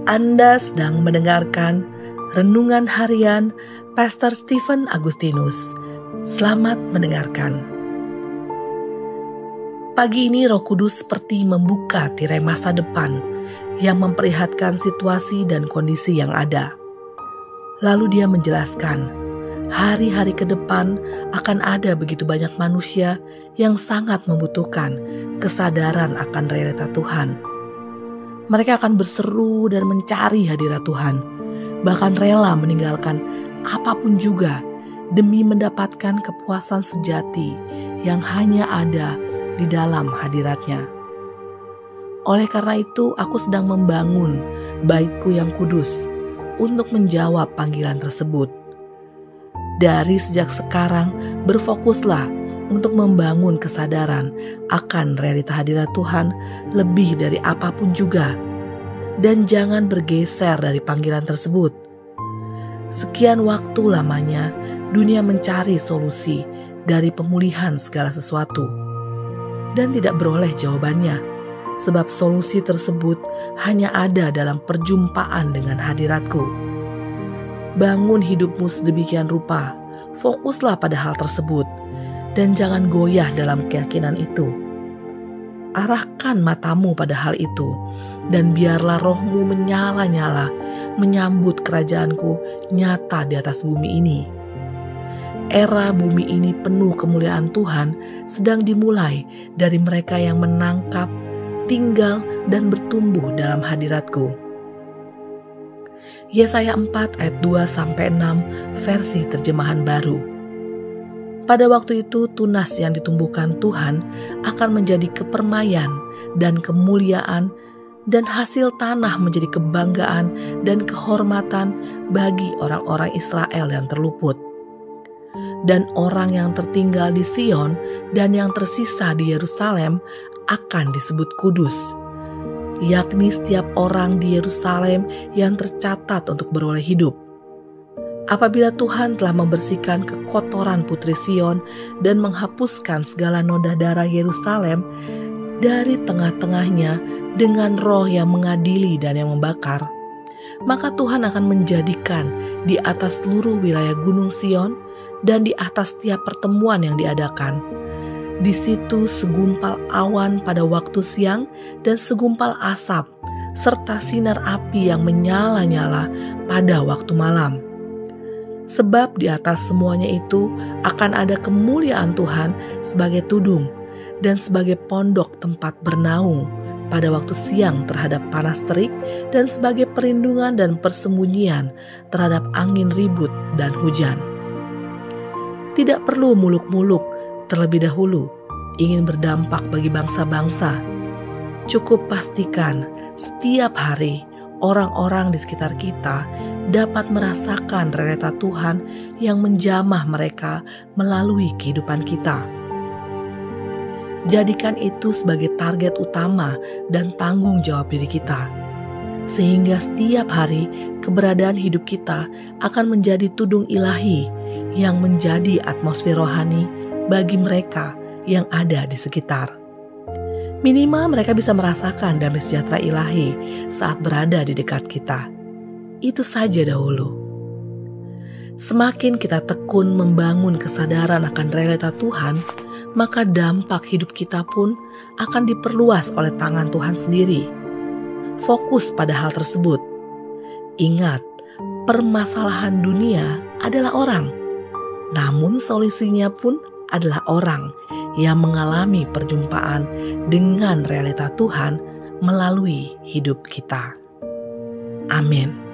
Anda sedang mendengarkan Renungan Harian Pastor Stephen Agustinus. Selamat mendengarkan. Pagi ini Roh Kudus seperti membuka tirai masa depan yang memperlihatkan situasi dan kondisi yang ada. Lalu dia menjelaskan, hari-hari ke depan akan ada begitu banyak manusia yang sangat membutuhkan kesadaran akan realita Tuhan. Mereka akan berseru dan mencari hadirat Tuhan, bahkan rela meninggalkan apapun juga demi mendapatkan kepuasan sejati yang hanya ada di dalam hadiratnya. Oleh karena itu, aku sedang membangun baitku yang kudus untuk menjawab panggilan tersebut. Dari sejak sekarang, berfokuslah untuk membangun kesadaran akan realita hadirat Tuhan lebih dari apapun juga, dan jangan bergeser dari panggilan tersebut. Sekian waktu lamanya dunia mencari solusi dari pemulihan segala sesuatu dan tidak beroleh jawabannya, sebab solusi tersebut hanya ada dalam perjumpaan dengan hadiratku. Bangun hidupmu sedemikian rupa, fokuslah pada hal tersebut, dan jangan goyah dalam keyakinan itu. Arahkan matamu pada hal itu, dan biarlah rohmu menyala-nyala menyambut kerajaanku nyata di atas bumi ini. Era bumi ini penuh kemuliaan Tuhan sedang dimulai dari mereka yang menangkap, tinggal, dan bertumbuh dalam hadiratku. Yesaya 4 ayat 2-6 versi terjemahan baru. Pada waktu itu tunas yang ditumbuhkan Tuhan akan menjadi kepermaian dan kemuliaan, dan hasil tanah menjadi kebanggaan dan kehormatan bagi orang-orang Israel yang terluput. Dan orang yang tertinggal di Sion dan yang tersisa di Yerusalem akan disebut kudus, yakni setiap orang di Yerusalem yang tercatat untuk beroleh hidup. Apabila Tuhan telah membersihkan kekotoran putri Sion dan menghapuskan segala noda darah Yerusalem dari tengah-tengahnya dengan roh yang mengadili dan yang membakar, maka Tuhan akan menjadikan di atas seluruh wilayah gunung Sion dan di atas setiap pertemuan yang diadakan, di situ segumpal awan pada waktu siang dan segumpal asap serta sinar api yang menyala-nyala pada waktu malam. Sebab di atas semuanya itu akan ada kemuliaan Tuhan sebagai tudung dan sebagai pondok tempat bernaung pada waktu siang terhadap panas terik, dan sebagai perlindungan dan persembunyian terhadap angin ribut dan hujan. Tidak perlu muluk-muluk terlebih dahulu ingin berdampak bagi bangsa-bangsa. Cukup pastikan setiap hari orang-orang di sekitar kita dapat merasakan realita Tuhan yang menjamah mereka melalui kehidupan kita. Jadikan itu sebagai target utama dan tanggung jawab diri kita, sehingga setiap hari keberadaan hidup kita akan menjadi tudung ilahi yang menjadi atmosfer rohani bagi mereka yang ada di sekitar. Minimal mereka bisa merasakan damai sejahtera ilahi saat berada di dekat kita. Itu saja dahulu. Semakin kita tekun membangun kesadaran akan realita Tuhan, maka dampak hidup kita pun akan diperluas oleh tangan Tuhan sendiri. Fokus pada hal tersebut. Ingat, permasalahan dunia adalah orang, namun solusinya pun adalah orang yang mengalami perjumpaan dengan realita Tuhan melalui hidup kita. Amin.